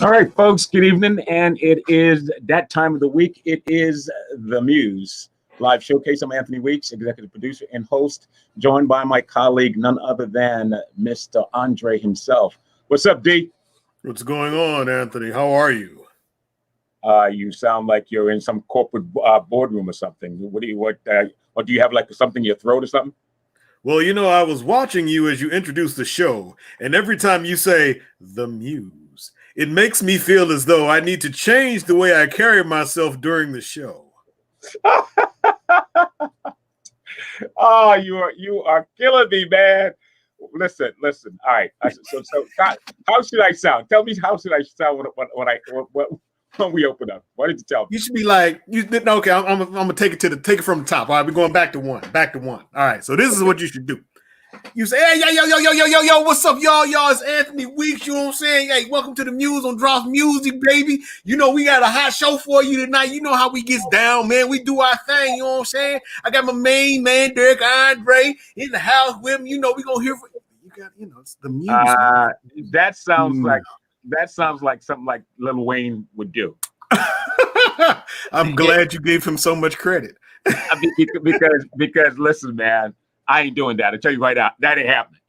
All right, folks, good evening. And it is that time of the week. It is The Muse live showcase. I'm Anthony Weeks, executive producer and host, joined by my colleague, none other than Mr. Andre himself. What's up, D? What's going on, Anthony? How are you? You sound like you're in some corporate boardroom or something. Or do you have like something in your throat or something? Well, I was watching you as you introduced the show, and every time you say The Muse, it makes me feel as though I need to change the way I carry myself during the show. Oh, you are killing me, man. Listen. All right. So how should I sound? Tell me how should I sound when we open up? Why did you tell me? You should be like, okay, I'm gonna take it from the top. All right, we're going back to one. All right, so this is what you should do. You say, hey, yo, what's up, y'all? It's Anthony Weeks, you know what I'm saying? Hey, welcome to the Muse on Drops Music, baby. We got a hot show for you tonight. You know how we gets down, man. We do our thing, you know what I'm saying? I got my main man, Derek Andre, in the house with me. We gonna hear from you got, it's the Muse. That sounds like something like Lil Wayne would do. I'm glad you gave him so much credit. because listen, man, I ain't doing that. I tell you right now, that ain't happening.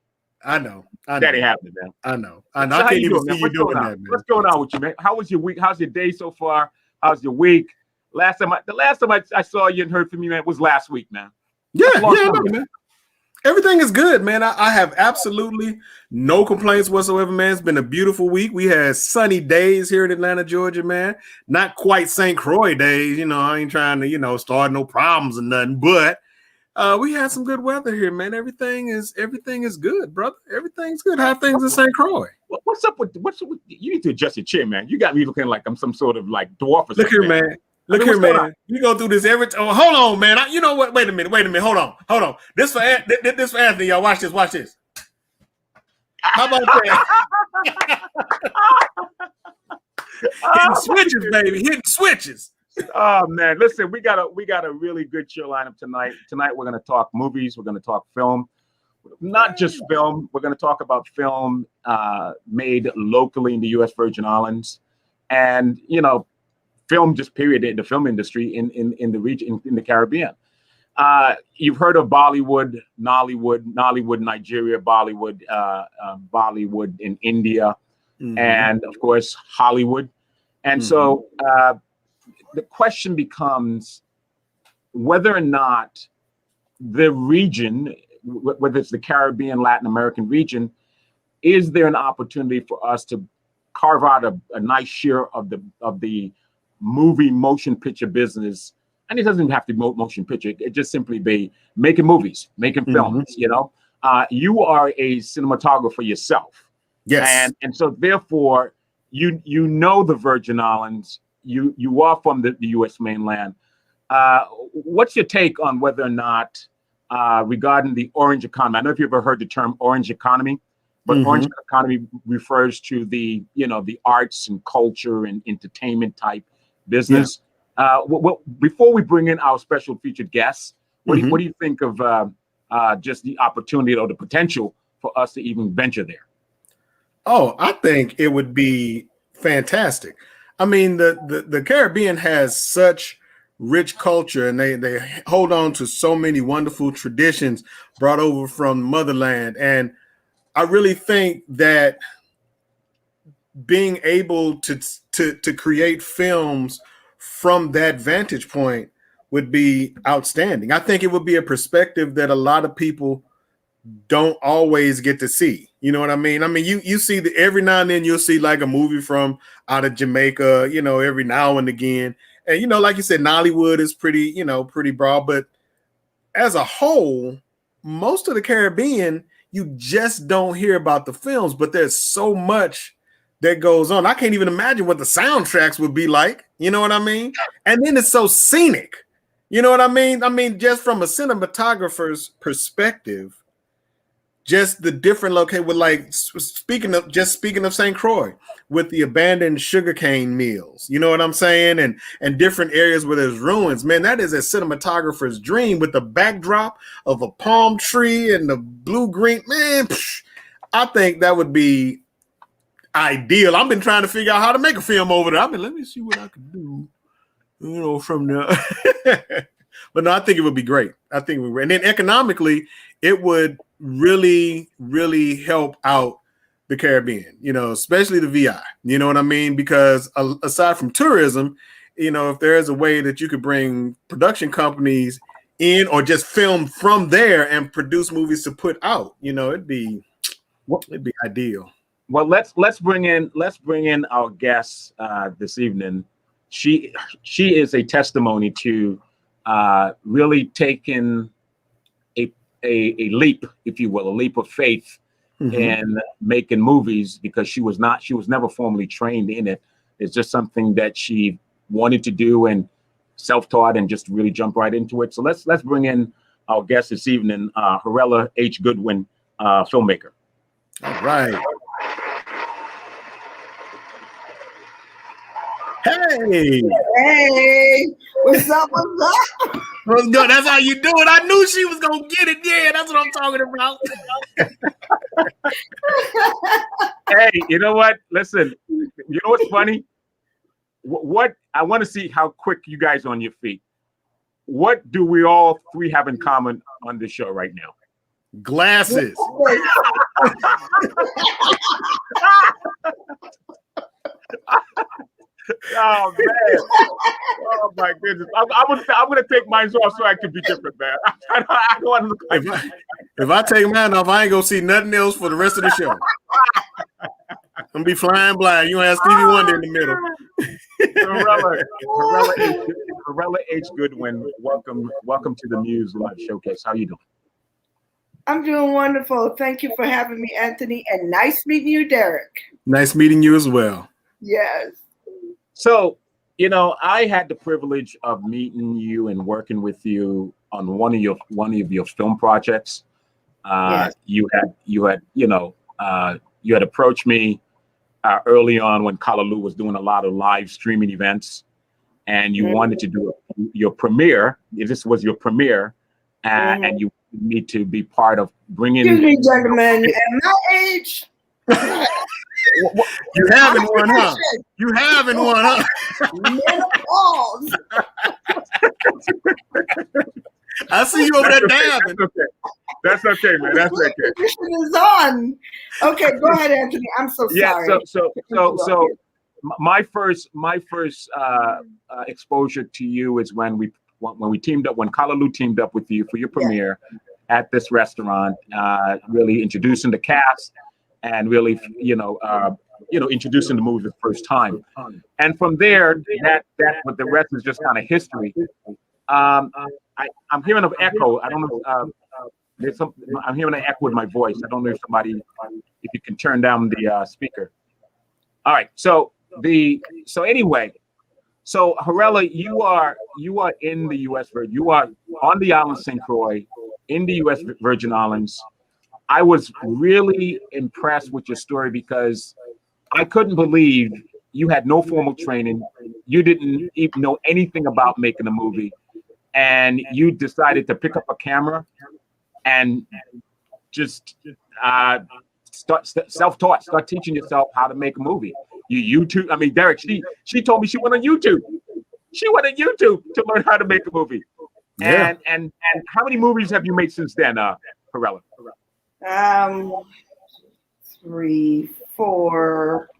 I know. That ain't happening, man. I know. So I can't even see you doing that, man. What's going on with you, man? How was your week? How's your day so far? How's your week? The last time I saw you and heard from you, man, was last week, man. Yeah, man. Everything is good, man. I have absolutely no complaints whatsoever, man. It's been a beautiful week. We had sunny days here in Atlanta, Georgia, man. Not quite St. Croix days. I ain't trying to, start no problems or nothing, but we had some good weather here, man. Everything is good, brother. Everything's good. How things in St. Croix? What's up with you need to adjust your chair, man. You got me looking like I'm some sort of like dwarf or something. Look here, man. Man. We go through this every time. Oh, hold on, man. You know what? Wait a minute. Hold on. This for Anthony, y'all. Watch this. How about that? Hitting switches, baby. Hitting switches. Oh man, listen, we got a really good show lineup tonight. Tonight we're gonna talk movies, we're gonna talk film, not just film. We're gonna talk about film made locally in the U.S. Virgin Islands, and film just period in the film industry in the region in the Caribbean. You've heard of Bollywood, Nollywood, Nigeria, Bollywood, Bollywood in India, and of course Hollywood, and so. The question becomes whether or not the region, whether it's the Caribbean, Latin American region, is there an opportunity for us to carve out a nice share of the movie motion picture business? And it doesn't have to be motion picture. It just simply be making movies, making films. You are a cinematographer yourself. Yes. And so therefore, the Virgin Islands. You are from the U.S. mainland. What's your take on whether or not regarding the orange economy? I don't know if you've ever heard the term orange economy, but orange economy refers to the arts and culture and entertainment type business. Yeah. Before we bring in our special featured guests, what do you think of just the opportunity or the potential for us to even venture there? Oh, I think it would be fantastic. I mean, the Caribbean has such rich culture, and they hold on to so many wonderful traditions brought over from motherland. And I really think that being able to create films from that vantage point would be outstanding. I think it would be a perspective that a lot of people don't always get to see. You know what I mean? I mean, you see every now and then you'll see like a movie from out of Jamaica, every now and again. And, like you said, Nollywood is pretty broad. But as a whole, most of the Caribbean, you just don't hear about the films. But there's so much that goes on. I can't even imagine what the soundtracks would be like. You know what I mean? And then it's so scenic. You know what I mean? I mean, just from a cinematographer's perspective, just the different location with like speaking of St. Croix with the abandoned sugarcane mills, you know what I'm saying? And different areas where there's ruins, man, that is a cinematographer's dream with the backdrop of a palm tree and the blue green, man. I think that would be ideal. I've been trying to figure out how to make a film over there. Let me see what I can do, from there. But no, I think it would be great. I think and then economically, it would really, really help out the Caribbean, especially the VI. You know what I mean? Because aside from tourism, if there is a way that you could bring production companies in or just film from there and produce movies to put out, it'd be ideal. Well, let's bring in our guest this evening. She is a testimony to really taking a leap, if you will, a leap of faith in making movies, because she was never formally trained in it. It's just something that she wanted to do and self-taught and just really jump right into it. So let's bring in our guest this evening, Harrella H. Goodwin, filmmaker. All right. Hey, what's up? What's good? That's how you do it. I knew she was gonna get it. Yeah, that's what I'm talking about. Hey, you know what? Listen, you know what's funny? What I want to see how quick you guys are on your feet. What do we all three have in common on this show right now? Glasses. Oh man! Oh my goodness! I'm gonna take mine off so I can be different, man. I don't want to look like. If I take mine off, I ain't gonna see nothing else for the rest of the show. I'm gonna be flying blind. You have Stevie Wonder in the middle. Harrella H. Goodwin, welcome to the Muse Live Showcase. How you doing? I'm doing wonderful. Thank you for having me, Anthony, and nice meeting you, Derek. Nice meeting you as well. Yes. So, I had the privilege of meeting you and working with you on one of your film projects. Yes. You had approached me early on when Kalaloo was doing a lot of live streaming events, and you wanted to do your premiere. This was your premiere, and you need to be part of bringing. Excuse me, gentlemen, at my age. You having one, huh? You having one, huh? Menopause. I see you over there dabbing. That's okay, man. That's okay. Condition is on. Okay, go ahead, Anthony. I'm so sorry. Yeah. So my first exposure to you is when we teamed up, when Kalaloo teamed up with you for your premiere at this restaurant, really introducing the cast and really, introducing the movie the first time. And from there, but the rest is just kind of history. I'm hearing an echo. I don't know. I'm hearing an echo with my voice. I don't know if you can turn down the speaker. All right. So anyway, Harrella, you are in the U.S. You are on the island of St. Croix in the U.S. Virgin Islands. I was really impressed with your story because I couldn't believe you had no formal training. You didn't even know anything about making a movie, and you decided to pick up a camera and just start self-taught, start teaching yourself how to make a movie. You YouTube. I mean, Derek, she told me she went on YouTube. She went on YouTube to learn how to make a movie. Yeah. And how many movies have you made since then, Harrella? 3, 4.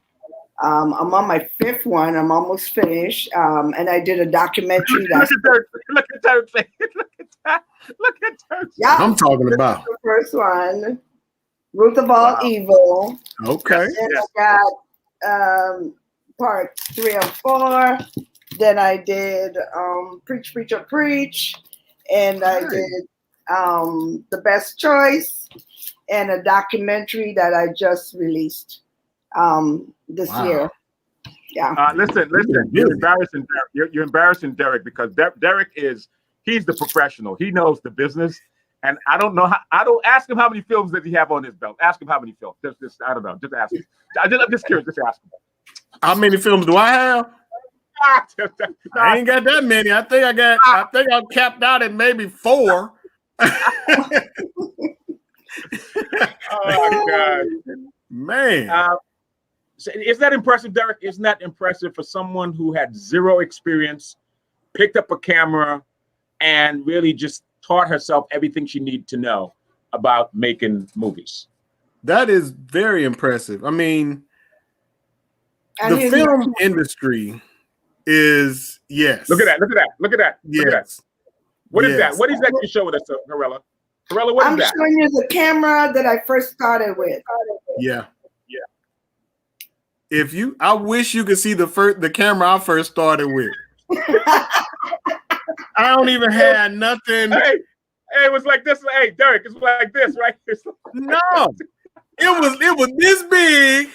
I'm on my 5th one. I'm almost finished. And I did a documentary. Look at that. Yeah, I'm talking about the first one, Root of All Evil. Okay. And I got part 3 and 4. Then I did Preach, Preacher, Preach. And I did The Best Choice and a documentary that I just released this year. Yeah. Listen. You're embarrassing Derek. You're embarrassing Derek because Derek he's the professional. He knows the business. And I don't know I don't ask him how many films does he have on his belt. Ask him how many films. Just I don't know. Just ask him. I'm just curious. Just ask him. How many films do I have? I ain't got that many. I think I'm capped out at maybe 4. Oh my God, man. So is that impressive, Derek? Isn't that impressive for someone who had zero experience, picked up a camera, and really just taught herself everything she needed to know about making movies? That is very impressive. I mean, And the film industry is, yes. Look at that. Look at that. Look at that. Look at that. Yes. What is Yes. that? What is that you showing us, Harrella? Harrella, what is I'm that? showing you the camera that I first started with. Yeah. I wish you could see the camera I first started with. I don't even have nothing. Hey, it was like this. Hey, Derek, it's like this, right? No, it was this big.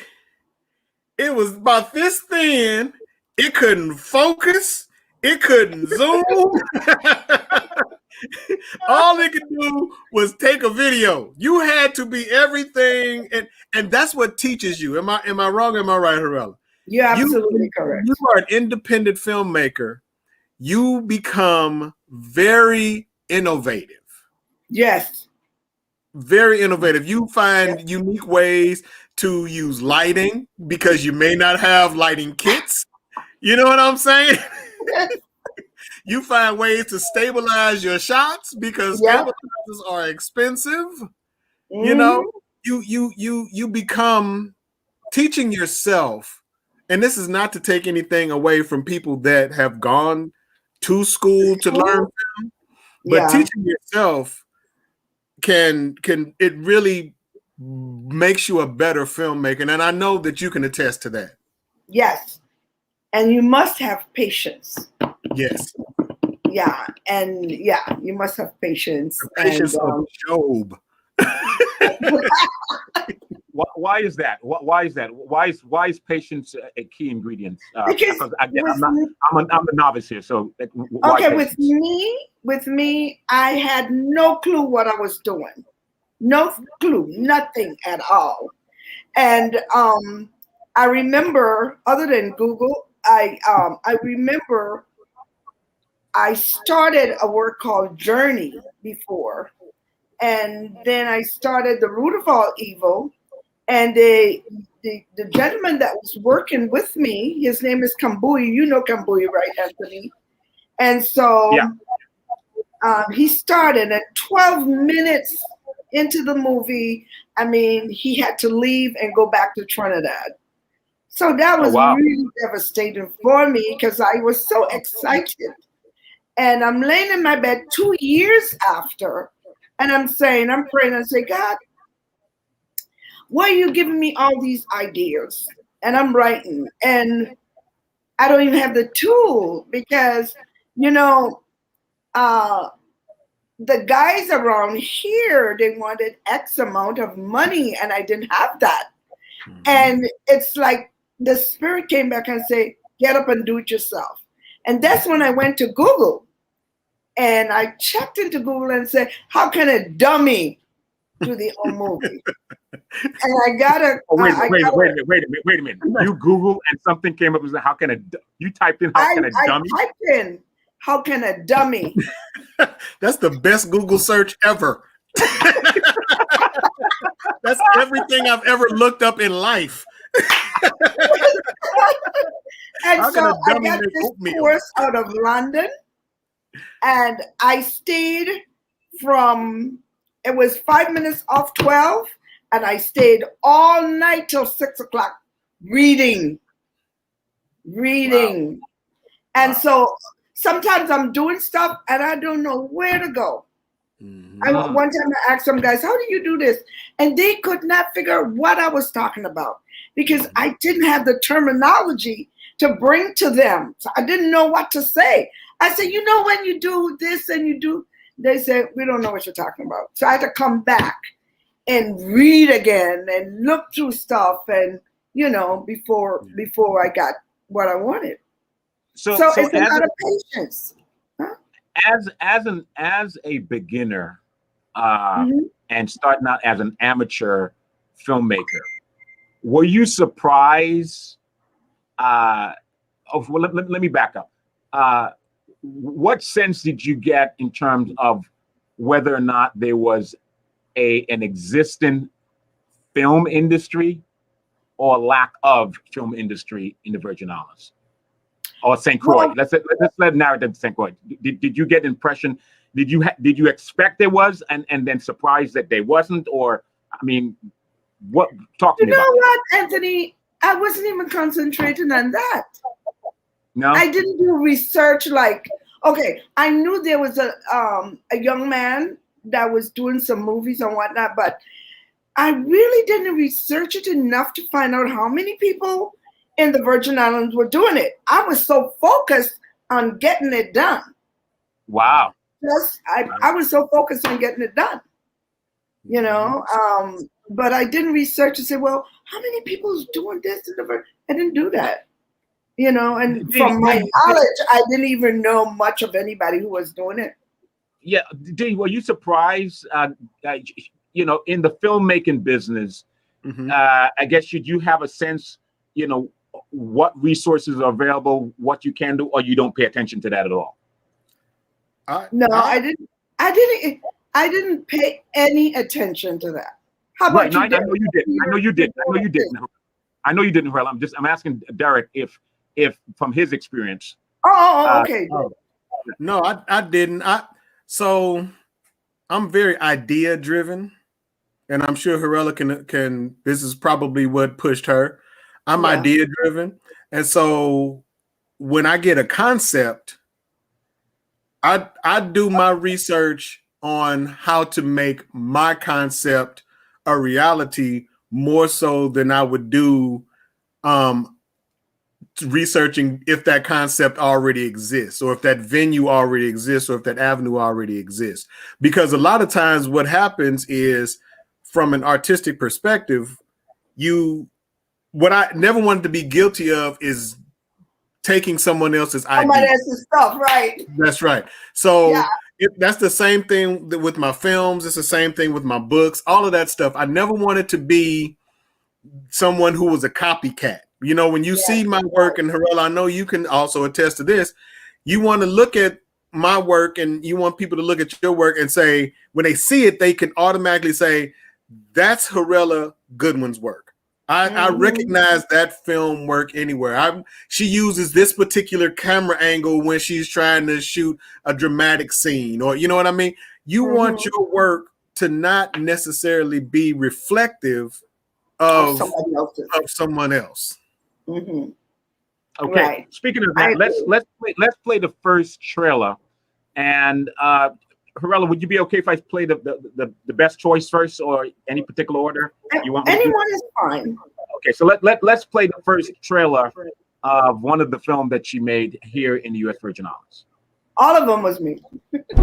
It was about this thin. It couldn't focus. It couldn't zoom. All it could do was take a video. You had to be everything, and that's what teaches you. Am I wrong? Am I right, Harrella? You're absolutely correct. You are an independent filmmaker. You become very innovative. Yes. Very innovative. You find unique ways to use lighting because you may not have lighting kits. You know what I'm saying? You find ways to stabilize your shots because stabilizers are expensive. You know, you become teaching yourself, and this is not to take anything away from people that have gone to school to learn film, but teaching yourself can it really makes you a better filmmaker, and I know that you can attest to that. Yes, and you must have patience. Yes. Yeah, and you must have patience. The patience of Job. Why is that? Why is that? Why is patience a key ingredient? Because I'm a novice here, so okay. With me, I had no clue what I was doing, no clue, nothing at all. And I remember, other than Google, I remember I started a work called Journey before, and then I started The Root of All Evil. And the gentleman that was working with me, his name is Kambuyi. You know Kambuyi, right, Anthony? And so he started at 12 minutes into the movie. I mean, he had to leave and go back to Trinidad. So that was really devastating for me because I was so excited. And I'm laying in my bed 2 years after, and I'm praying and say, God, why are you giving me all these ideas? And I'm writing, and I don't even have the tool because, the guys around here, they wanted X amount of money, and I didn't have that. Mm-hmm. And it's like the spirit came back and say, get up and do it yourself. And that's when I went to Google. And I checked into Google and said, how can a dummy do the whole movie? And I got a wait a minute. You Google and something came up and said, how can you typed in how can a dummy? I typed in how can a dummy? That's the best Google search ever. That's everything I've ever looked up in life. And so I got this course out of London. And I stayed it was 5 minutes off 12, and I stayed all night till 6 o'clock reading. Wow. And so sometimes I'm doing stuff and I don't know where to go. Mm-hmm. One time I asked some guys, how do you do this? And they could not figure out what I was talking about because I didn't have the terminology to bring to them. So I didn't know what to say. I said, when you do this and you do, they said, we don't know what you're talking about. So I had to come back and read again and look through stuff and, before I got what I wanted. So it's a lot of patience. Huh? As a beginner and starting out as an amateur filmmaker, were you surprised? Let me back up. What sense did you get in terms of whether or not there was an existing film industry or lack of film industry in the Virgin Islands or St. Croix? Well, Let's narrow it to St. Croix. Did you get the impression? Did you expect there was and then surprised that there wasn't? Or I mean, what? Talk to you me know about what, Anthony? I wasn't even concentrating on that. No. I didn't do research like, okay, I knew there was a young man that was doing some movies and whatnot, but I really didn't research it enough to find out how many people in the Virgin Islands were doing it. I was so focused on getting it done. Wow. Yes, I was so focused on getting it done, you know. But I didn't research and say, well, how many people is doing this in the Virgin? I didn't do that. You know, and from my knowledge, I didn't even know much of anybody who was doing it. Yeah, were you surprised? You know, in the filmmaking business, I guess should you have a sense, you know, what resources are available, what you can do, or you don't pay attention to that at all? No, I didn't. I didn't pay any attention to that. How about you? I know you didn't. I know you didn't. I know you didn't, Harrella. I'm asking Derek if from his experience. Okay. No, I didn't. So I'm very idea driven, and I'm sure Harrella can. This is probably what pushed her. I'm idea driven, and so when I get a concept, I do my research on how to make my concept a reality more so than I would do researching if that concept already exists, or if that venue already exists, or if that avenue already exists. Because a lot of times what happens is, from an artistic perspective, what I never wanted to be guilty of is taking someone else's idea. Somebody else's stuff, right? That's right. So that's the same thing with my films. It's the same thing with my books, all of that stuff. I never wanted to be someone who was a copycat. You know, when you see my work, and Harrella, I know you can also attest to this, you want to look at my work and you want people to look at your work and say, when they see it, they can automatically say, that's Harrella Goodwin's work. I recognize that film work anywhere. She uses this particular camera angle when she's trying to shoot a dramatic scene, or you know what I mean? You want your work to not necessarily be reflective of someone else. Okay. Right. Speaking of that, let's play the first trailer. And Harrella, would you be okay if I play the best choice first, or any particular order you want? Anyone is fine. Okay, so let's play the first trailer of one of the film that she made here in the U.S. Virgin Islands. All of them was me. Excuse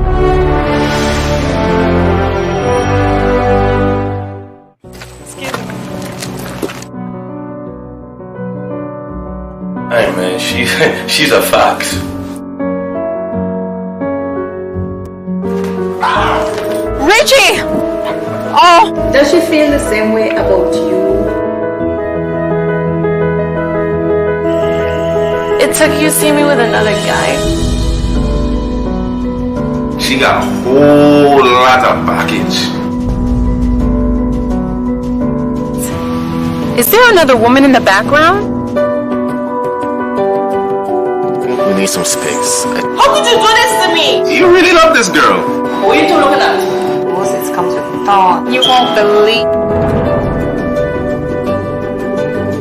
me. Hey man, she's a fox. Richie! Oh! Does she feel the same way about you? It took you to see me with another guy. She got a whole lot of baggage. Is there another woman in the background? We need some space. How could you do this to me? You really love this girl. What are you two looking at? Moses comes with a thought. You won't believe.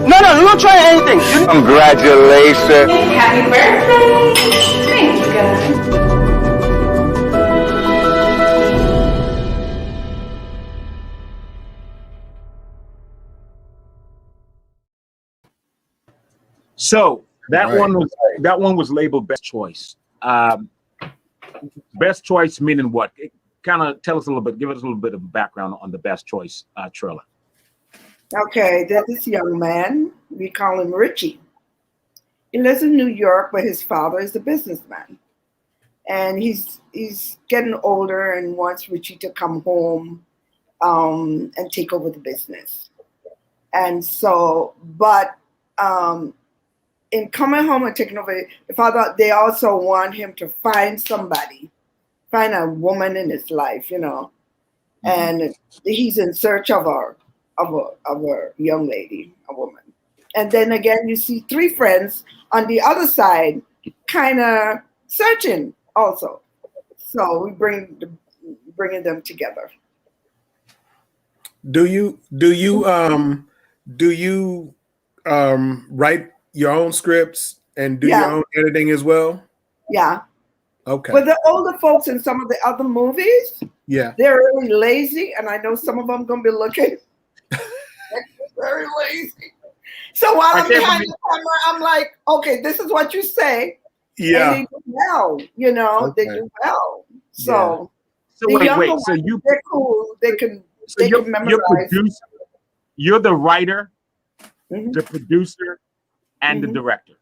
No, you don't try anything. Congratulations. Happy birthday! Thank you, guys. So that one was labeled best choice. Best choice meaning what? Kind of tell us a little bit. Give us a little bit of background on the best choice trailer. Okay, there's this young man. We call him Richie. He lives in New York, but his father is a businessman, and he's getting older and wants Richie to come home and take over the business. And so, but in coming home and taking over the father, they also want him to find a woman in his life, you know, and he's in search of her. of a young lady, a woman. And then again, you see three friends on the other side, kind of searching also. So we bringing them together. Do you write your own scripts and do your own editing as well? Yeah. Okay. But the older folks in some of the other movies, yeah, they're really lazy, and I know some of them gonna be looking very lazy. So while I'm behind the camera, I'm like, okay, this is what you say. Yeah. And they do well, you know, Okay. they do well. So, So the wait, younger wait. So ones, you, they're cool. They can so you're memorize. producer, you're the writer, Mhm. the producer, and the Mhm. director,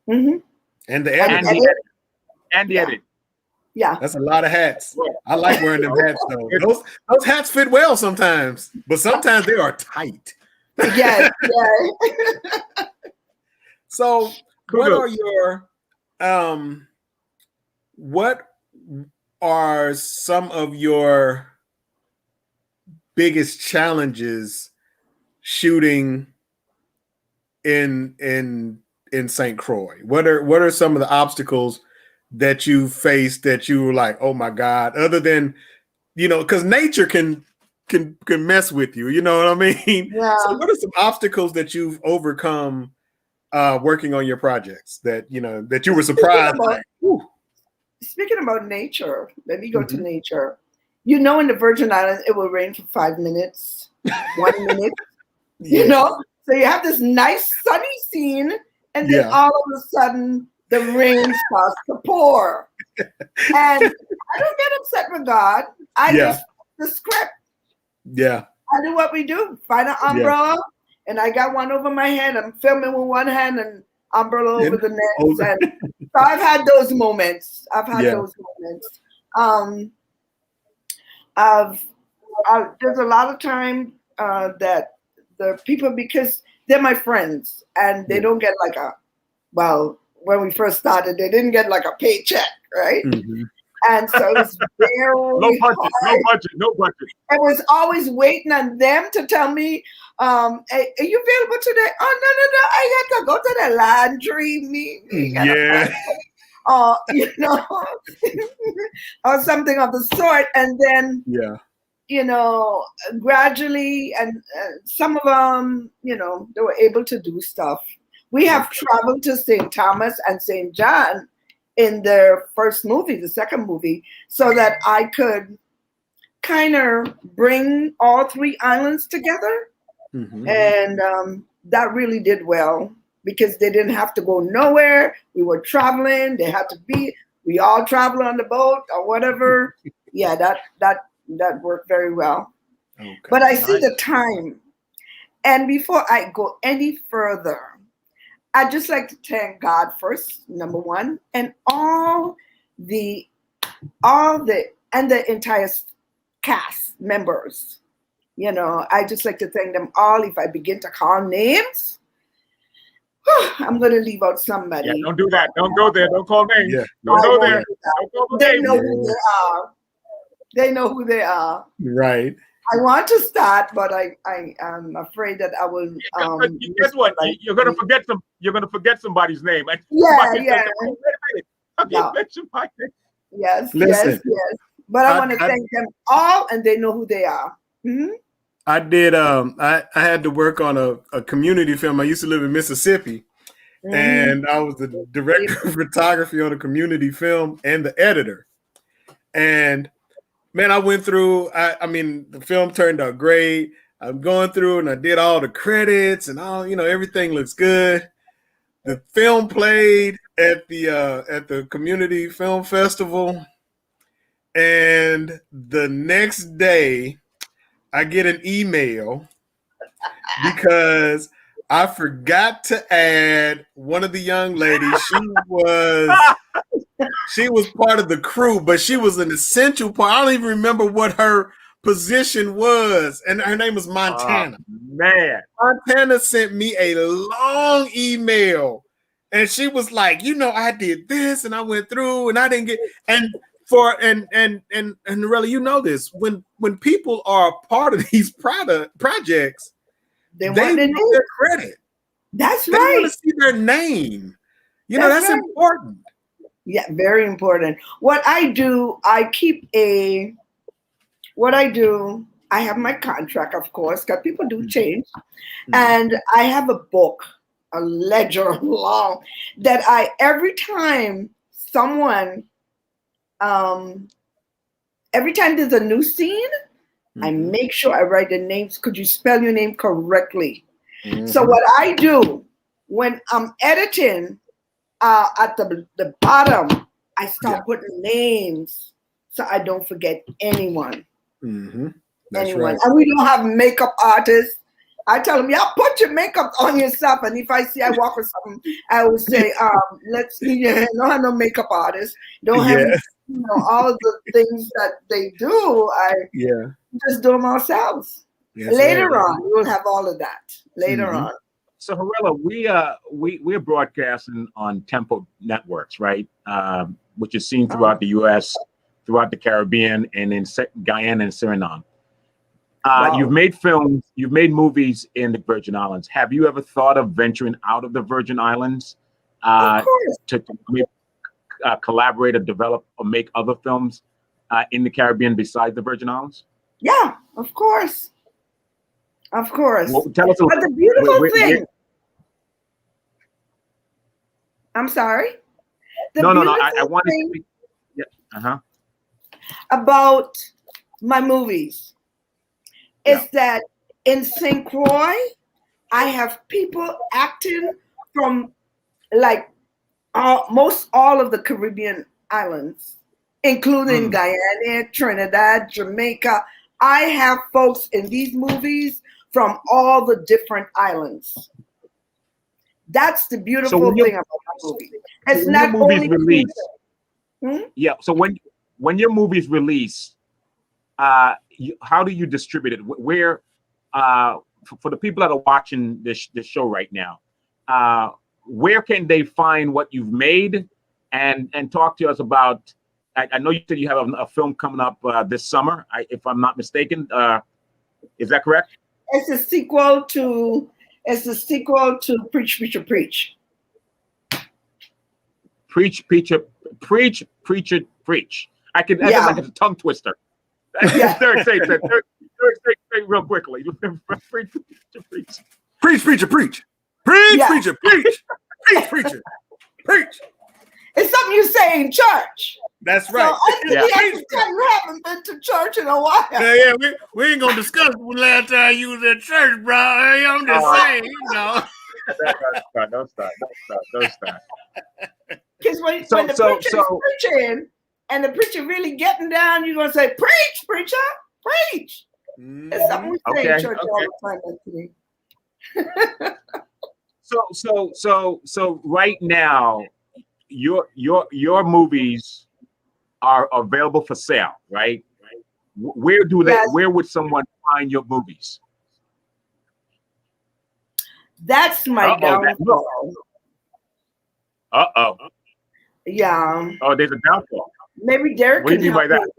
Mm-hmm. And the and editor. the editor, and the editor. Yeah. That's a lot of hats. I like wearing them hats though. Those hats fit well sometimes, but sometimes they are tight. Yes. Yeah. So what are your what are some of your biggest challenges shooting in St. Croix? What are some of the obstacles that you faced that you were like, oh my God, other than, you know, because nature can mess with you, you know what I mean? Yeah. So what are some obstacles that you've overcome working on your projects that, you know, that you were surprised by? Speaking about nature, let me go to nature. You know, in the Virgin Islands, it will rain for 5 minutes, 1 minute, you know? So you have this nice sunny scene, and then all of a sudden the rain starts to pour. And I don't get upset with God. I just the script. Yeah. I do what we do. Find an umbrella, and I got one over my head. I'm filming with one hand and umbrella over the next. And so I've had those moments. There's a lot of time that the people, because they're my friends and they don't get like when we first started, they didn't get like a paycheck, right? Mm-hmm. And so it was very no budget. I was always waiting on them to tell me, hey, are you available today? Oh, no. I got to go to the laundry meeting. Yeah. You know, or something of the sort. And then, you know, gradually, and some of them, you know, they were able to do stuff. We have traveled to St. Thomas and St. John in their first movie, the second movie, so that I could kind of bring all three islands together. Mm-hmm. And that really did well because they didn't have to go nowhere. We were traveling. We all travel on the boat or whatever. Yeah, that worked very well. Okay. But I see the time. And before I go any further, I'd just like to thank God first, number one, and the entire cast members. You know, I just like to thank them all. If I begin to call names, I'm going to leave out somebody. Yeah, don't do that. Don't go there. Don't call names. Yeah. Don't go there. Don't go they know who they are. They know who they are. Right. I want to start, but I am afraid that I will. Guess what? You're gonna forget some. You're gonna forget somebody's name. Yeah. Wait a minute. Okay, mention my name. Yes. Listen, yes. But I want to thank them all, and they know who they are. Mm-hmm. I did. I had to work on a community film. I used to live in Mississippi, and I was the director of photography on a community film and the editor. And man, I went through, I mean, the film turned out great. I'm going through and I did all the credits and all, you know, everything looks good. The film played at the community film festival. And the next day I get an email because I forgot to add one of the young ladies. She was part of the crew, but she was an essential part. I don't even remember what her position was. And her name was Montana. Man. Montana sent me a long email. And she was like, you know, I did this and I went through and I didn't get. And Harrella, you know this. When people are a part of these projects, They want want their credit. That's They right. want to see their name. That's right. important. Yeah, very important. What I do, I have my contract, of course, because people do change. And I have a book, a ledger long, that every time there's a new scene, I make sure I write the names. Could you spell your name correctly? So what I do when I'm editing, at the bottom, I start putting names so I don't forget anyone. That's right. And we don't have makeup artists. I tell them, yeah, put your makeup on yourself. And if I see I walk with something, I will say, let's see, don't have no makeup artist. Don't have all the things that they do. I just do them ourselves. Yes, later on, we'll have all of that later on. So Harrella, we're broadcasting on Tempo Networks, right? Which is seen throughout the U.S., throughout the Caribbean, and in Guyana and Suriname. You've made films, you've made movies in the Virgin Islands. Have you ever thought of venturing out of the Virgin Islands to collaborate or develop or make other films in the Caribbean besides the Virgin Islands? Yeah, of course. Of course. Well, tell us but the beautiful thing. I'm sorry. No. I wanted to speak. Yeah. About my movies is that in St. Croix, I have people acting from most all of the Caribbean islands, including Guyana, Trinidad, Jamaica. I have folks in these movies from all the different islands. That's the beautiful thing about my movie. It's not only released. Yeah. So when your movies release, how do you distribute it? Where for the people that are watching this show right now, where can they find what you've made and talk to us about? I know you said you have a film coming up this summer, if I'm not mistaken. Is that correct? It's a sequel to Preach, Preacher, Preach. Preach, Preacher, Preach, Preacher, Preach. I can. That's like a tongue twister. Derek, say real quickly. Preach, Preacher, Preach. Preach, Preacher, Preach. Preach, Preacher, Preach. Preach, Preacher, Preach. It's something you say in church. That's right. So you haven't been to church in a while. Yeah, we ain't gonna discuss the last time you was at church, bro. I'm just saying, Don't start. Because when the preacher is preaching and the preacher really getting down, you're gonna say, "Preach, preacher, preach." It's something we say in church all the time, actually. So right now, your movies are available for sale, right? Where would someone find your movies? That's my downfall. Yeah. Oh, there's a downfall. Maybe Derek can help me by that?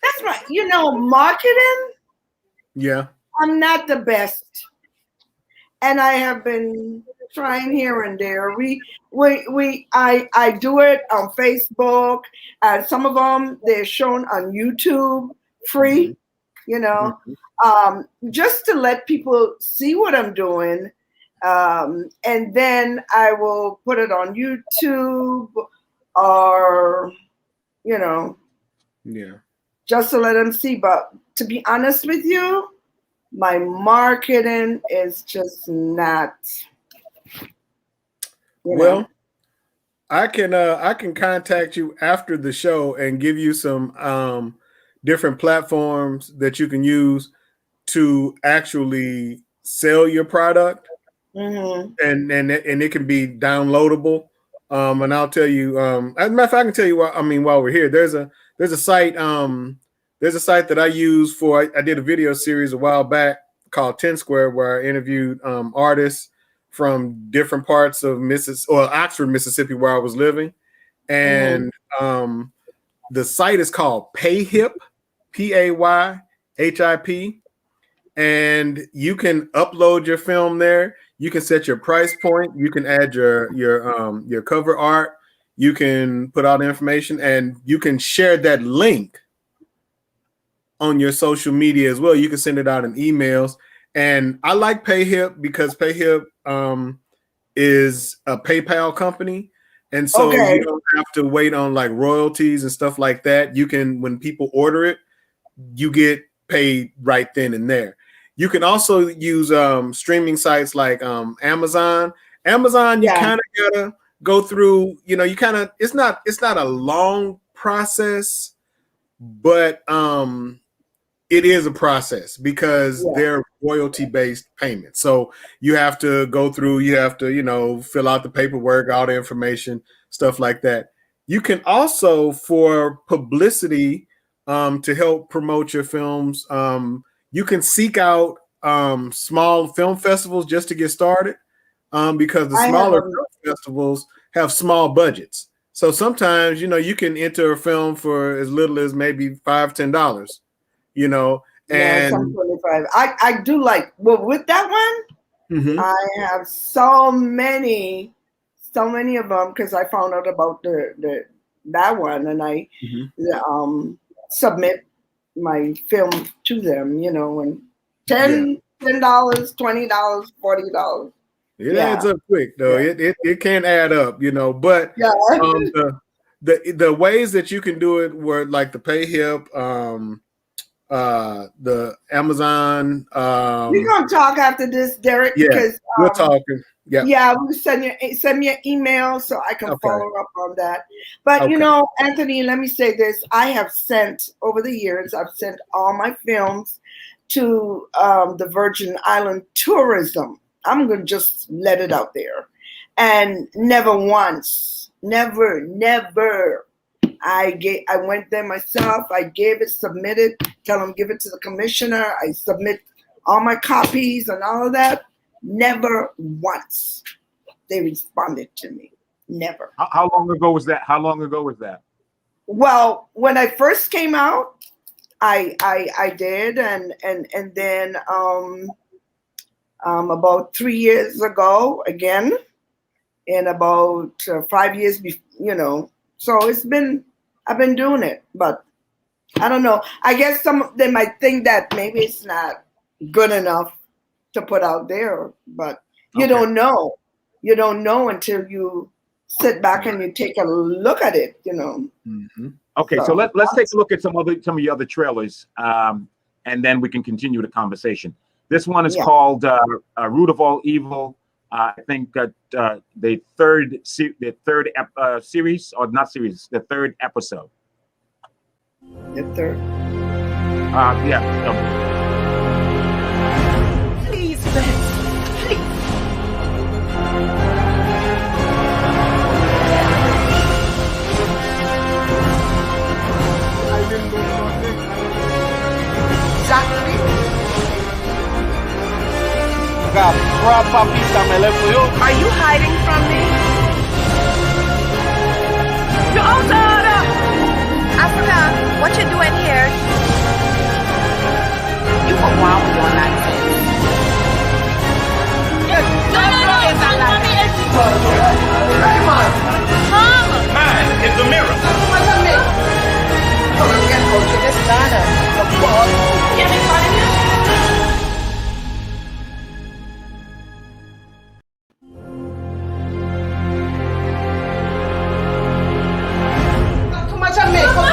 That's right. Marketing. Yeah. I'm not the best. And I have been trying here and there. I do it on Facebook. Some of them they're shown on YouTube free, just to let people see what I'm doing. And then I will put it on YouTube or, just to let them see. But to be honest with you, my marketing is just not. Well, I can contact you after the show and give you some different platforms that you can use to actually sell your product, and it can be downloadable. And I'll tell you. As a matter of fact, I can tell you. While we're here, there's a site. There's a site that I use for. I did a video series a while back called 10 Square, where I interviewed artists from different parts of Oxford, Mississippi, where I was living, and the site is called PayHip, PayHip, and you can upload your film there. You can set your price point. You can add your cover art. You can put out information, and you can share that link on your social media as well. You can send it out in emails. And I like PayHip because PayHip is a PayPal company. And so you don't have to wait on like royalties and stuff like that. You can, when people order it, you get paid right then and there. You can also use streaming sites like Amazon. Amazon, you kind of gotta go through, you kind of, it's not a long process, but it is a process because they're royalty-based payments. So you have to go through, you have to, fill out the paperwork, all the information, stuff like that. You can also, for publicity, to help promote your films, you can seek out small film festivals just to get started, because the smaller film festivals have small budgets. So sometimes, you can enter a film for as little as maybe $5-10. And some 25. I do like, well, with that one, I have so many of them because I found out about that one, and I submit my film to them, and $10, $20, $40. It adds up quick though. It can add up, but the ways that you can do it were like the PayHip, the Amazon. We're gonna talk after this, Derek, because we're talking. Yeah, send me an email so I can follow up on that. But Anthony, let me say this: I have sent over the years. I've sent all my films to the Virgin Island tourism. I'm gonna just let it out there, and never once, never. I went there myself. I gave it, submitted, tell them give it to the commissioner. I submit all my copies and all of that. Never once they responded to me. Never. How long ago was that? Well, when I first came out, I did, and then about 3 years ago again, and about 5 years before, So I've been doing it, but I don't know. I guess they might think that maybe it's not good enough to put out there, but you don't know. You don't know until you sit back and you take a look at it, Okay, so let's take a look at some of your other trailers, and then we can continue the conversation. This one is called Root of All Evil. I think that the third series, or not series, the third episode. The third. Please, please. Exactly. Got proper piece of my left for you. Are you hiding from me? You're out of order! Africa, what you doing here? You go on with your nonsense. Man, it's a mirror. Too much of makeup.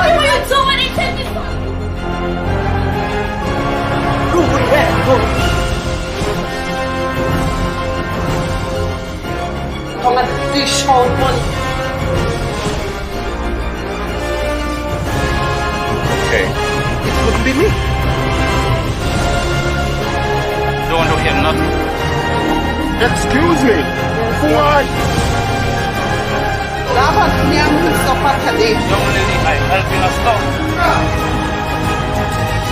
Come and dish out money. Okay. It wouldn't be me. Don't do him nothing. Excuse me. Who are you? Dapat niya mo stop at today. Don't let me helping us stop.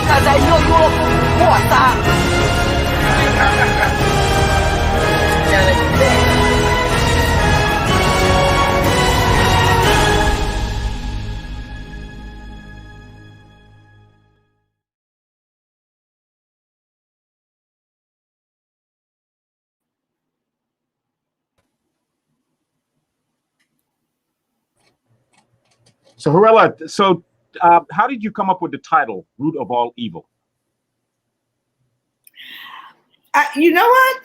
Because I know you're a water. So Harrella, how did you come up with the title "Root of All Evil"? You know what?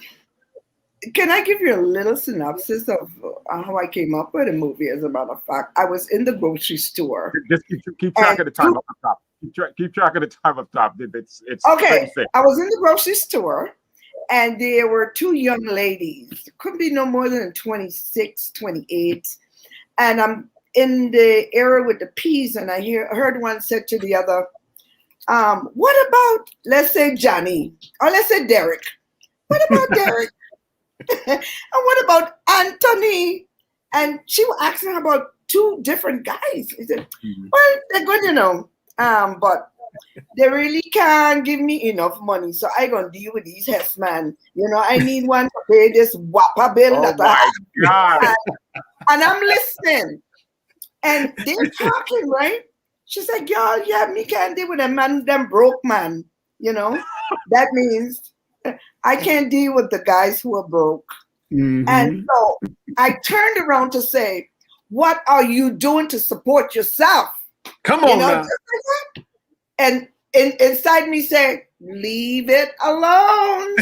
Can I give you a little synopsis of how I came up with the movie? As a matter of fact, I was in the grocery store. Just keep track of the time up top. Keep track of the time up top. It's okay. 36. I was in the grocery store, and there were two young ladies. Could be no more than 26, 28. And I'm in the area with the peas, and I heard one said to the other, "What about, let's say Johnny, or let's say Derek? What about Derek? And what about Anthony?" And she was asking her about two different guys. He said, "Well, they're good, you know, but they really can't give me enough money, so I gonna deal with these heads, man. You know, I need one to pay this whopper bill." Oh my God! And I'm listening, and they're talking, right? She's like, "Y'all, yeah, me can't deal with them broke man. You know, that means I can't deal with the guys who are broke." Mm-hmm. And so I turned around to say, "What are you doing to support yourself?" Come on now. Just like that. And inside me say, "Leave it alone."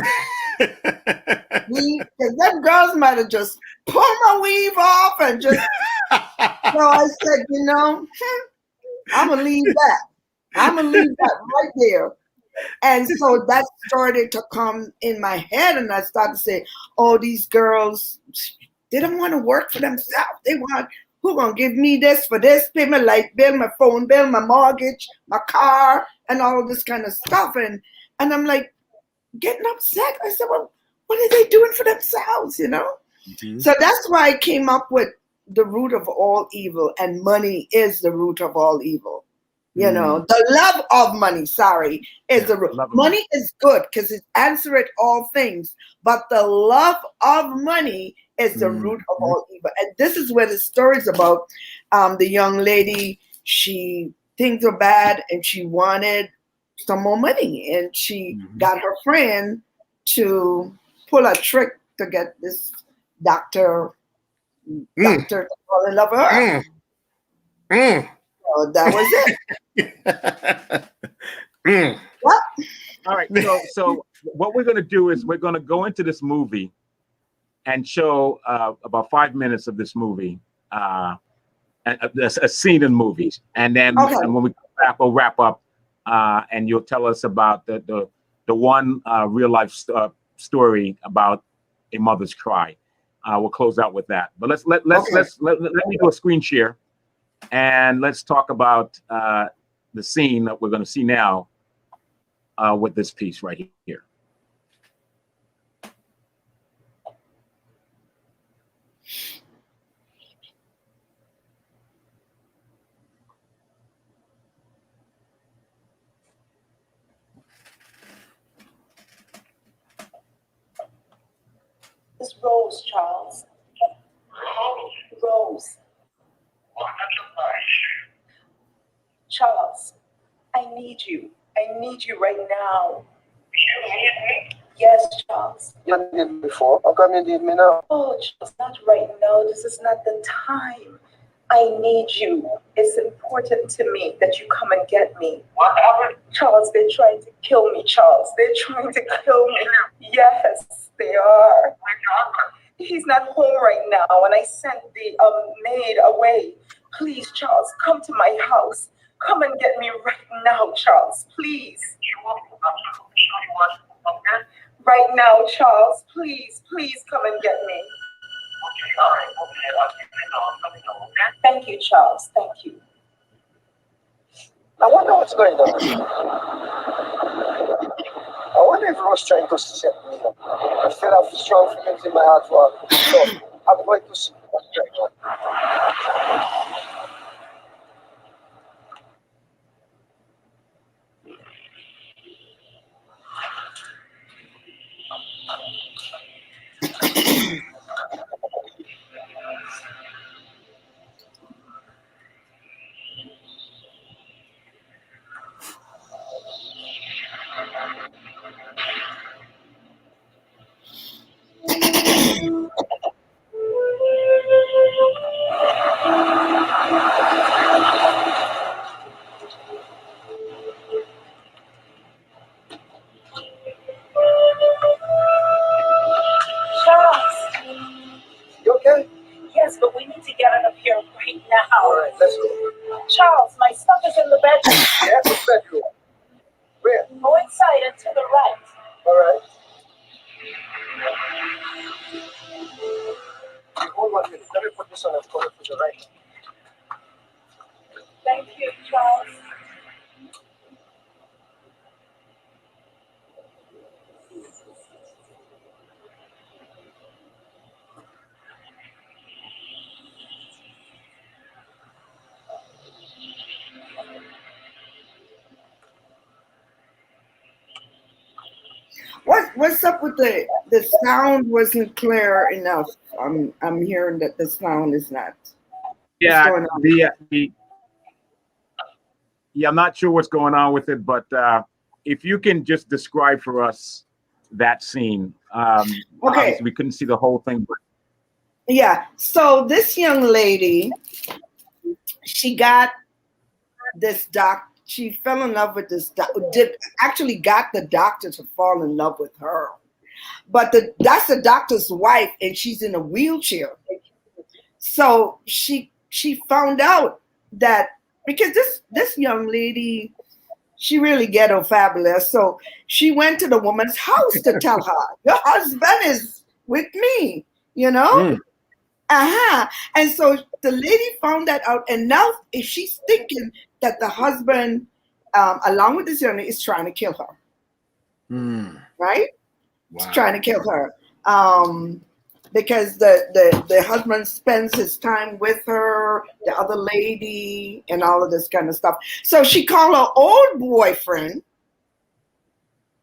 Because them girls might have just pulled my weave off and just. So I said, I'm gonna leave that. I'm gonna leave that right there. And so that started to come in my head, and I started to say, "Oh, these girls, they don't want to work for themselves. They want, who gonna give me this for this, pay my light bill, my phone bill, my mortgage, my car, and all of this kind of stuff." And I'm like getting upset. I said, "Well, what are they doing for themselves, Mm-hmm. So that's why I came up with the root of all evil, and money is the root of all evil. The love of money, is the root. Money is good because it answers all things, but the love of money is the root of all evil. And this is where the story is about. The young lady, things were bad, and she wanted some more money, and she got her friend to pull a trick to get this doctor to fall in love with her. So that was it. What? All right. So what we're going to do is we're going to go into this movie and show about 5 minutes of this movie, and a scene in movies, and then and when we come back, we'll wrap up, and you'll tell us about the one real life story about a mother's cry. We'll close out with that. But let me do a screen share, and let's talk about the scene that we're going to see now with this piece right here. It's Rose, Charles. Rose. Charles, I need you. I need you right now. You need me? Yes, Charles. You did me before. How come you need me now? Oh, Charles, not right now. This is not the time. I need you. It's important to me that you come and get me. What happened? Charles, they're trying to kill me, Charles. They're trying to kill me. Yes, they are. He's not home right now, and I sent the maid away. Please, Charles, come to my house. Come and get me right now, Charles. Please. Absolutely sure you want to come here? Right now, Charles. Please, please come and get me. Okay, all right. Okay, I'll take it on. Let me know, okay? Thank you, Charles. Thank you. I wonder what's going on. I wonder if Rose trying to set me up. I still have strong feelings in my heart for her. So I'm going to see what's going on. right now. All right, let's go. Charles, my stuff is in the bedroom. Yeah, which bedroom? Where? Go inside and to the right. All right. Hold 1 minute. Let me put this on and call it for the right. Thank you, Charles. What's up with the sound wasn't clear enough? I'm hearing that the sound is not. Yeah, going on? Yeah, I'm not sure what's going on with it, but if you can just describe for us that scene. Okay. Obviously we couldn't see the whole thing, but Yeah. So this young lady, she got this she fell in love with this actually got the doctor to fall in love with her. But that's the doctor's wife, and she's in a wheelchair. So she found out that because this young lady, she really ghetto fabulous. So she went to the woman's house to tell her, your husband is with me, you know? And so the lady found that out, and now she's thinking that the husband, along with this young lady, is trying to kill her. Right? Wow. He's trying to kill her. Because the husband spends his time with her, the other lady, and all of this kind of stuff. So she called her old boyfriend.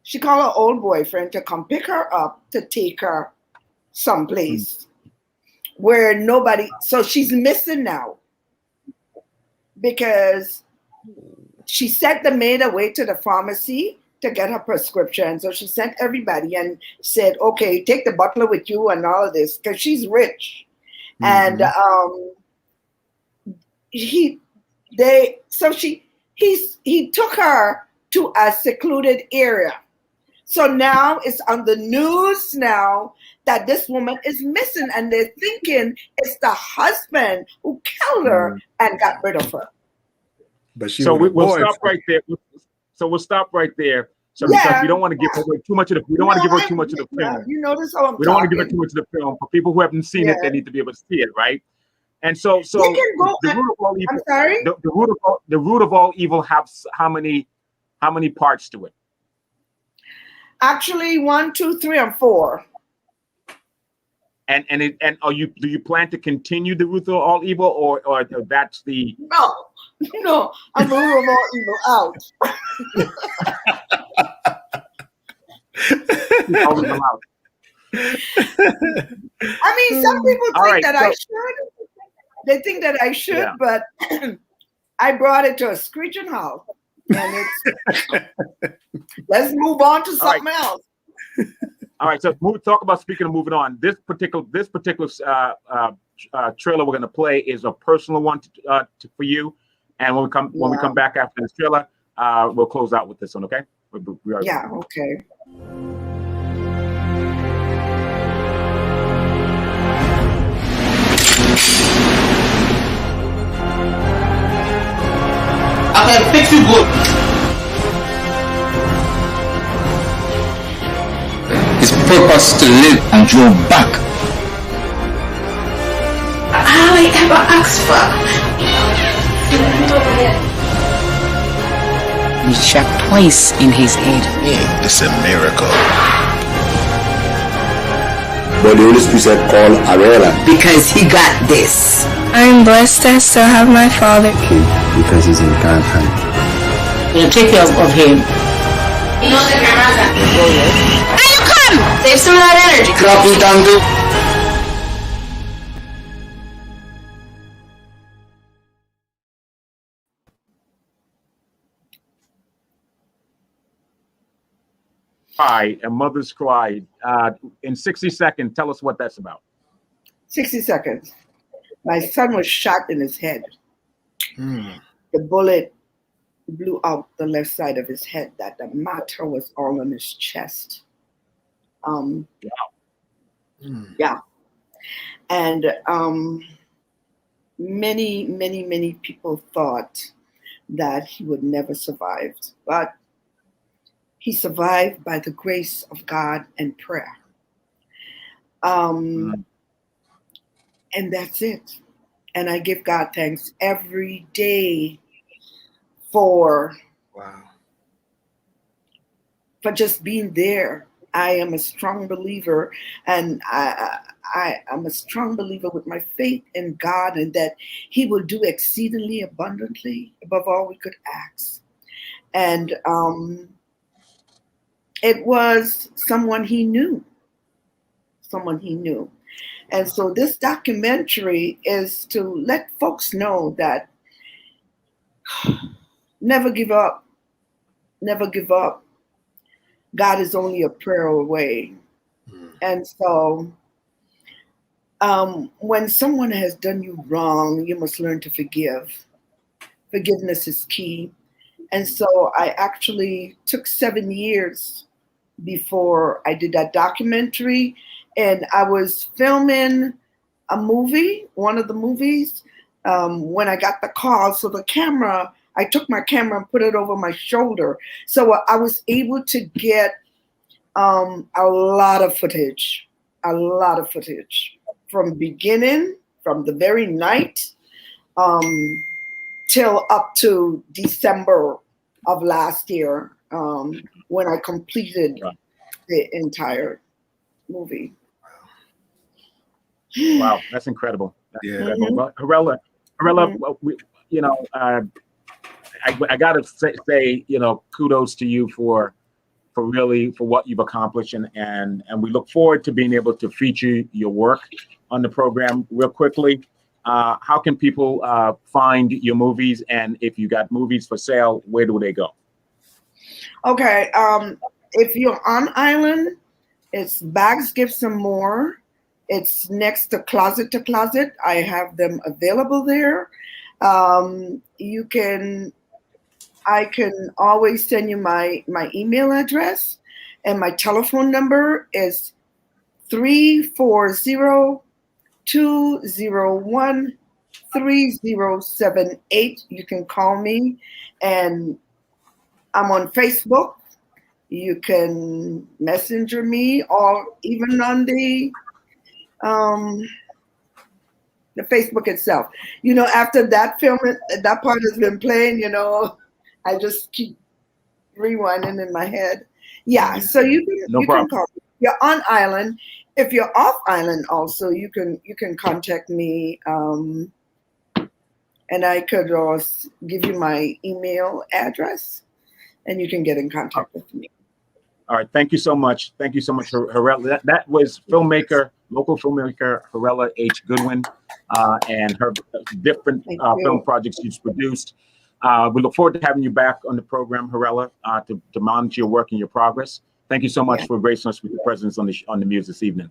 She called her old boyfriend to come pick her up to take her someplace where nobody. So she's missing now because she sent the maid away to the pharmacy to get her prescription. So she sent everybody and said, okay, take the butler with you and all of this, because she's rich. And he took her to a secluded area. So now it's on the news now that this woman is missing, and they're thinking it's the husband who killed her and got rid of her. But she we'll stop right there. So we'll stop right there. So because we don't want to give away too much of the, we don't want to give away too much of the film. You notice how I'm we don't want to give away too much of the film. For people who haven't seen it, they need to be able to see it, right? And so you can go the root of all evil. I'm sorry? The root of all evil has how many parts to it? Actually, 1, 2, 3, and 4. And do you plan to continue the root of all evil, or that's the No, I'm the root of all evil out. I mean, some people think that I should. They think that I should, but I brought it to a screeching halt. And let's move on to something else. All right, so talk about, speaking of moving on. This particular trailer we're going to play is a personal one for you. And when we come back after this trailer, we'll close out with this one. Okay? Yeah. Okay. I can fix you good. His purpose to live and draw back. All I ever asked for. He shot twice in his head. Yeah, it's a miracle. But the Holy Spirit said, call Harrella. Because he got this. I'm blessed to still have my father. Because he's in God's hand. You take care of him. You know the cameras are. Now you come! Save some of that energy. Drop it and do. A Mother's Cry. In 60 seconds, tell us what that's about. 60 seconds. My son was shot in his head. The bullet blew out the left side of his head. That the matter was all on his chest. Yeah. And many, many, many people thought that he would never survive, but he survived by the grace of God and prayer. And that's it. And I give God thanks every day for just being there. I am a strong believer, and I'm a strong believer with my faith in God, and that He will do exceedingly abundantly above all we could ask. And it was someone he knew. And so this documentary is to let folks know that never give up. Never give up. God is only a prayer away. And so when someone has done you wrong, you must learn to forgive. Forgiveness is key. And so I actually took 7 years before I did that documentary. And I was filming a movie, one of the movies, when I got the call. So the camera, I took my camera and put it over my shoulder. So I was able to get a lot of footage from beginning, from the very night till up to December of last year, when I completed the entire movie. Wow, that's incredible. That's incredible. Well, Harrella, I gotta say, kudos to you for what you've accomplished, and we look forward to being able to feature your work on the program. Real quickly, how can people find your movies, and if you got movies for sale, where do they go? Okay, if you're on island, it's Bags, Gifts, and More. It's next to Closet. I have them available there. I can always send you my email address, and my telephone number is 340-201-3078. You can call me, and I'm on Facebook. You can messenger me, or even on the Facebook itself. After that film, that part has been playing, I just keep rewinding in my head. Yeah, so you can call me. You're on island. If you're off island also, you can contact me, and I could also give you my email address, and you can get in contact with me. All right, thank you so much. Thank you so much, Harrella. That was local filmmaker Harrella H. Goodwin, and her different film projects she's produced. We look forward to having you back on the program, Harrella, to monitor your work and your progress. Thank you so much for gracing us with your presence on the Muse this evening.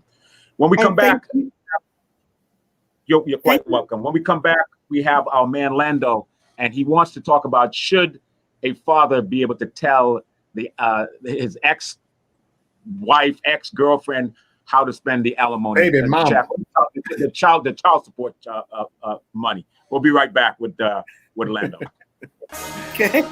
When we come back, you're quite welcome. When we come back, we have our man Lando, and he wants to talk about, should a father be able to tell his ex-wife, ex-girlfriend how to spend the alimony, the child support money. We'll be right back with Lando. Okay.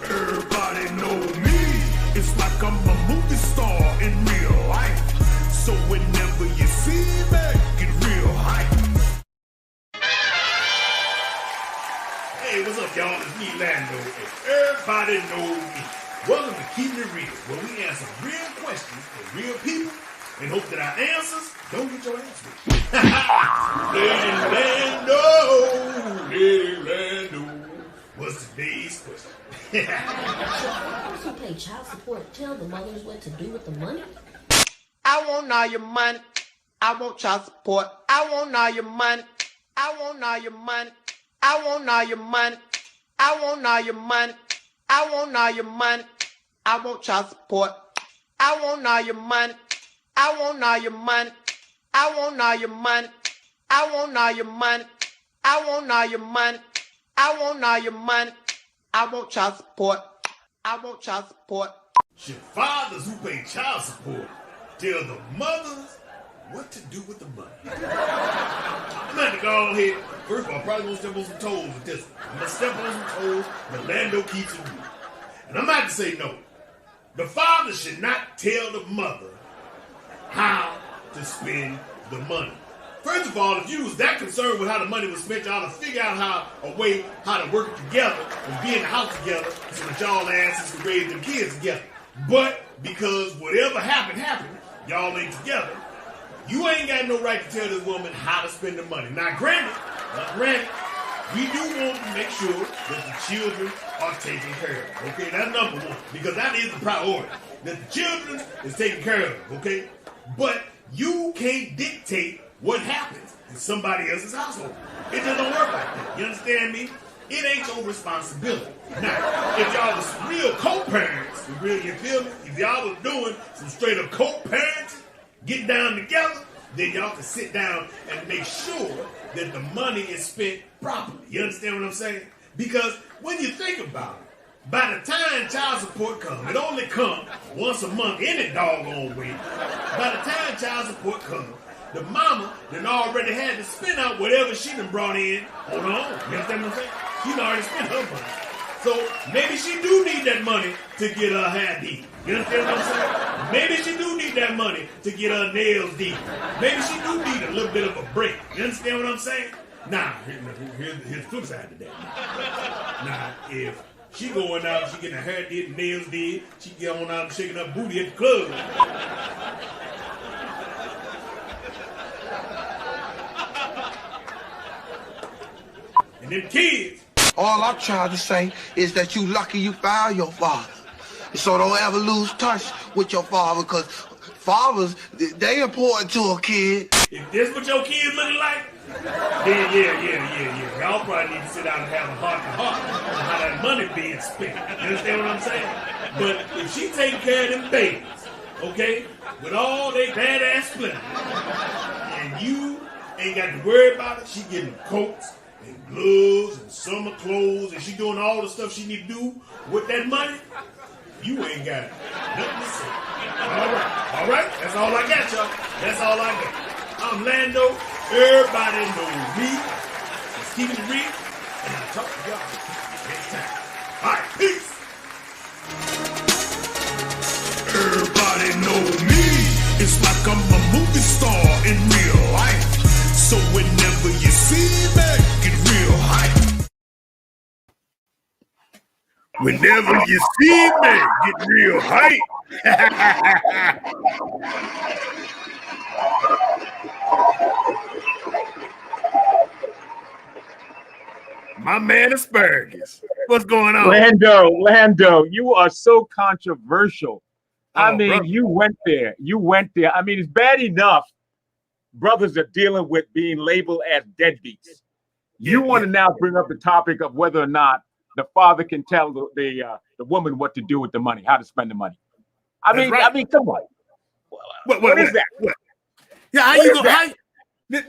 Everybody know me. It's like I'm a movie star in real life. So whenever you see me, get real hype. Hey, what's up, y'all? It's me, Lando, and everybody know me. Welcome to Keeping It Real, where we answer real questions for real people and hope that our answers don't get your ass whipped. Lady Lando, what's today's question? Those who pay child support tell the mothers what to do with the money? I want all your money. I want child support. I want all your money. I want all your money. I want all your money. I want all your money. I want all your money. I want child support. I want all your money. I want all your money. I want all your money. I want all your money. I want all your money. I want all your money. I want child support. I want child support. Should fathers who pay child support tell the mothers what to do with the money? I'm going to go ahead. First of all, I'm probably going to step on some toes with this one. I'm going to step on some toes, but Lando keeps it real. And I'm not to say no. The father should not tell the mother how to spend the money. First of all, if you was that concerned with how the money was spent, y'all to figure out how to work it together and be in the house together so that y'all asses can raise them kids together. But because whatever happened, y'all ain't together, you ain't got no right to tell this woman how to spend the money. Now, granted, we do want to make sure that the children are taken care of. Okay, that's number one, because that is the priority. That the children is taken care of. Okay, but you can't dictate what happens in somebody else's household. It just don't work like that. You understand me? It ain't your responsibility. Now, if y'all was real co-parents, you feel me? If y'all was doing some straight up co-parenting, get down together, then y'all can sit down and make sure that the money is spent properly. You understand what I'm saying? Because when you think about it, by the time child support comes, it only comes once a month any doggone way. By the time child support comes, the mama done already had to spend out whatever she done brought in on her own. You understand what I'm saying? She done already spent her money. So maybe she do need that money to get her hair did. You understand what I'm saying? Maybe she do need that money to get her nails did. Maybe she do need a little bit of a break. You understand what I'm saying? Now, here's the flip side to that. Now, if she going out, she getting her hair did, nails did, she get on out and shaking her booty at the club. And them kids. All I'm trying to say is that you lucky you found your father. So don't ever lose touch with your father, because fathers, they important to a kid. If this what your kids looking like, then yeah. Y'all probably need to sit down and have a heart-to-heart on how that money being spent. You understand what I'm saying? But if she taking care of them babies, okay, with all they badass splendor, and you ain't got to worry about it, she getting coats and gloves and summer clothes, and she doing all the stuff she need to do with that money, you ain't got nothing to say. All right, that's all I got, y'all. That's all I got. I'm Lando. Everybody knows me. Let's keep it real, and I'll talk to y'all next time. All right, peace. Everybody know me. It's like I'm a movie star in real life. So whenever you see me, get real hype. Whenever you see me, get real hype. My man Asparagus. What's going on? Lando, you are so controversial. I mean, brother. you went there. I mean, it's bad enough brothers are dealing with being labeled as deadbeats. You want to now bring up the topic of whether or not the father can tell the woman what to do with the money, how to spend the money. I mean, come on. What is that? What? Yeah, how you gonna?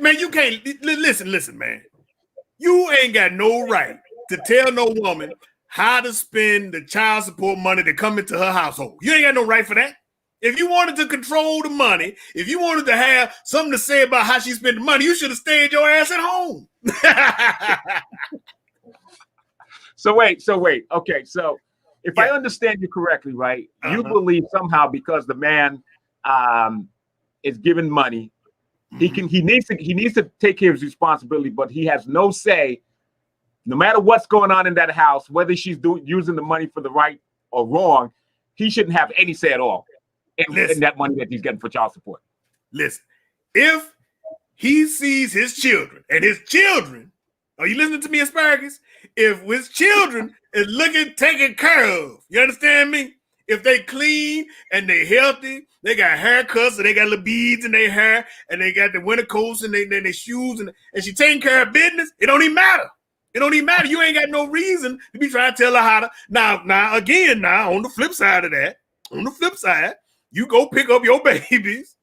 Man, you can't listen, man. You ain't got no right to tell no woman how to spend the child support money that come into her household. You ain't got no right for that. If you wanted to control the money, if you wanted to have something to say about how she spent the money, you should have stayed your ass at home. So wait. Okay, so if I understand you correctly, right? You believe somehow because the man is given money, he needs to take care of his responsibility, but he has no say, no matter what's going on in that house, whether she's using the money for the right or wrong, he shouldn't have any say at all in that money that he's getting for child support. Listen, if he sees his children and his children, are you listening to me, Asparagus? If his children is taken care of, you understand me? If they clean and they healthy, they got haircuts and they got little beads in their hair and they got the winter coats and their shoes and she taking care of business, it don't even matter. It don't even matter. You ain't got no reason to be trying to tell her how to. Now, on the flip side of that, you go pick up your babies,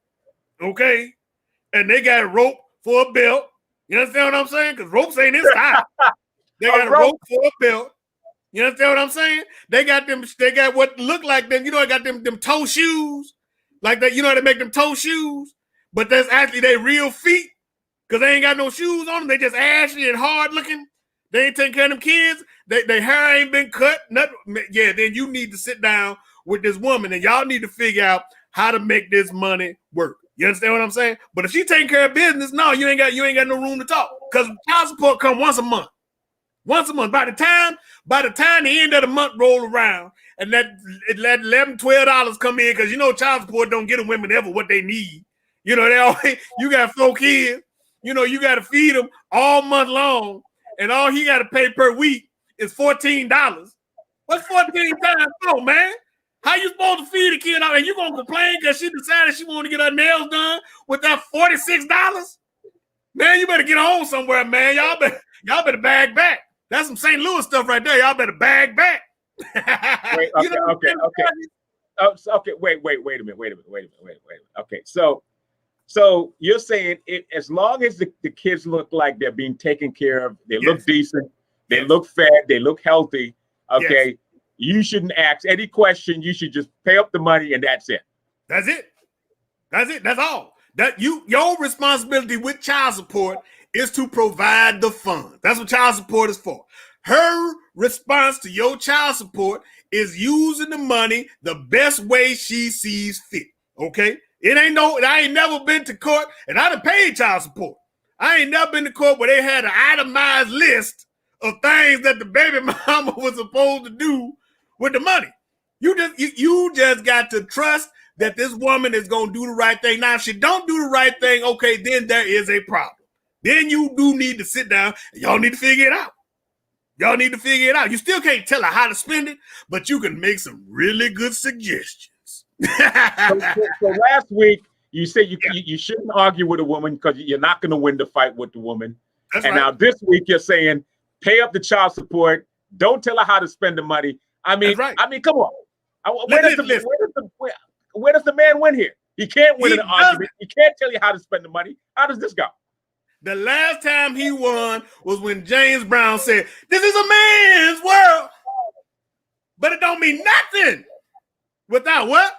okay? And they got a rope for a belt. You understand what I'm saying? Because ropes ain't in style. They got a rope for a belt. You understand what I'm saying? They got what look like them, you know, they got them toe shoes. Like that, you know, they make them toe shoes, but that's actually their real feet because they ain't got no shoes on them. They just ashy and hard looking. They ain't taking care of them kids. Their hair ain't been cut. Nothing. Yeah, then you need to sit down with this woman and y'all need to figure out how to make this money work. You understand what I'm saying? But if she taking care of business, no, you ain't got no room to talk because child support come once a month. Once a month. By the time the end of the month roll around and let $11, $12 come in, because you know child support don't get the women ever what they need. You know, you got 4 kids, you know, you got to feed them all month long, and all he got to pay per week is $14. What's 14 times 4, man? How you supposed to feed a kid out and you gonna complain because she decided she wanted to get her nails done with that $46? Man, you better get on somewhere, man. Y'all better bag back. That's some St. Louis stuff right there. Y'all better bag back. Wait, okay. Wait a minute. Okay, so you're saying as long as the kids look like they're being taken care of, they look decent, they look fed, they look healthy, okay, you shouldn't ask any question. You should just pay up the money and that's it. That's it. That's all. Your responsibility with child support is to provide the funds. That's what child support is for. Her response to your child support is using the money the best way she sees fit. Okay? I ain't never been to court, and I done paid child support. I ain't never been to court where they had an itemized list of things that the baby mama was supposed to do with the money. You just got to trust that this woman is going to do the right thing. Now, if she don't do the right thing, okay, then there is a problem. Then you do need to sit down and y'all need to figure it out. You still can't tell her how to spend it, but you can make some really good suggestions. So last week, you said you shouldn't argue with a woman because you're not going to win the fight with the woman. That's and right. Now this week you're saying pay up the child support. Don't tell her how to spend the money. I mean, come on. Where does the man win here? He can't win an argument. He can't tell you how to spend the money. How does this go? The last time he won was when James Brown said, "This is a man's world." But it don't mean nothing without what?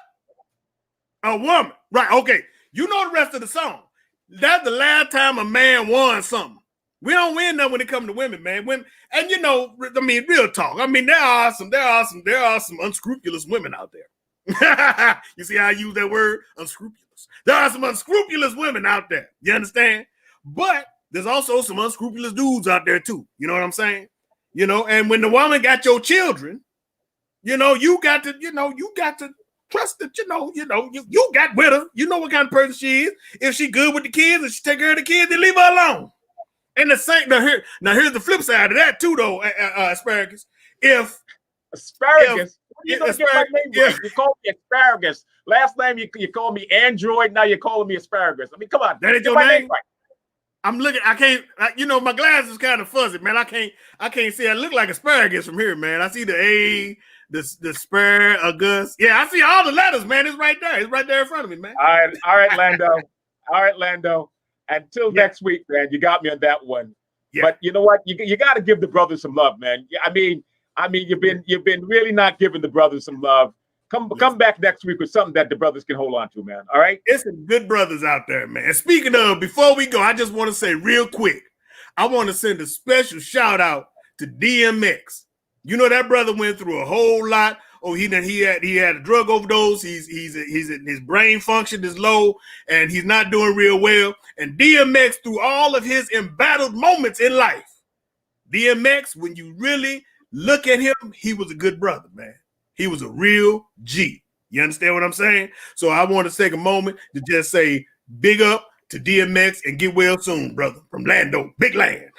A woman. Right, okay. You know the rest of the song. That's the last time a man won something. We don't win nothing when it comes to women, man. And you know, I mean, real talk. I mean, there are some unscrupulous women out there. You see how I use that word? Unscrupulous. There are some unscrupulous women out there. You understand? But there's also some unscrupulous dudes out there too. You know what I'm saying? You know, and when the woman got your children, you got to trust that, you got with her. You know what kind of person she is. If she good with the kids and she take care of the kids, then leave her alone. And the same here's the flip side of that too, though, asparagus. You call me asparagus. Last name you called me Android. Now you're calling me asparagus. I mean, come on. That ain't your name. Right. I'm looking. I can't. My glass is kind of fuzzy, man. I can't see. I look like asparagus from here, man. I see the A, the asparagus. Yeah, I see all the letters, man. It's right there. It's right there in front of me, man. All right, Lando. Until next week, man. You got me on that one. Yeah. But you know what? You got to give the brothers some love, man. I mean, you've been really not giving the brothers some love. Come back next week with something that the brothers can hold on to, man. All right? It's some good brothers out there, man. And speaking of, before we go, I just want to say real quick, I want to send a special shout out to DMX. You know, that brother went through a whole lot. Oh, he had a drug overdose. His brain function is low, and he's not doing real well. And DMX, through all of his embattled moments in life, DMX, when you really look at him, he was a good brother, man. He was a real G. You understand what I'm saying? So I want to take a moment to just say big up to DMX and get well soon, brother, from Lando, Big Land.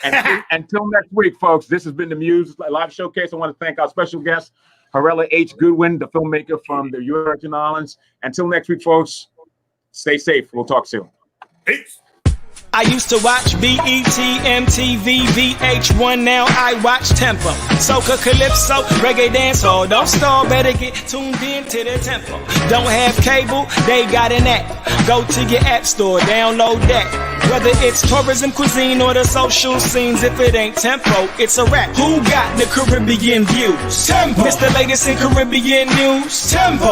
Until next week, folks, this has been the Muse Live Showcase. I want to thank our special guest, Harrella H. Goodwin, the filmmaker from the Virgin Islands. Until next week, folks, stay safe. We'll talk soon. Peace. I used to watch BET, MTV, VH1, now I watch Tempo. Soca, Calypso, Reggae Dancehall. Don't stall, better get tuned in to the tempo. Don't have cable, they got an app. Go to your app store, download that. Whether it's tourism, cuisine, or the social scenes, if it ain't tempo, it's a rap. Who got the Caribbean views? Tempo. It's the latest in Caribbean news. Tempo.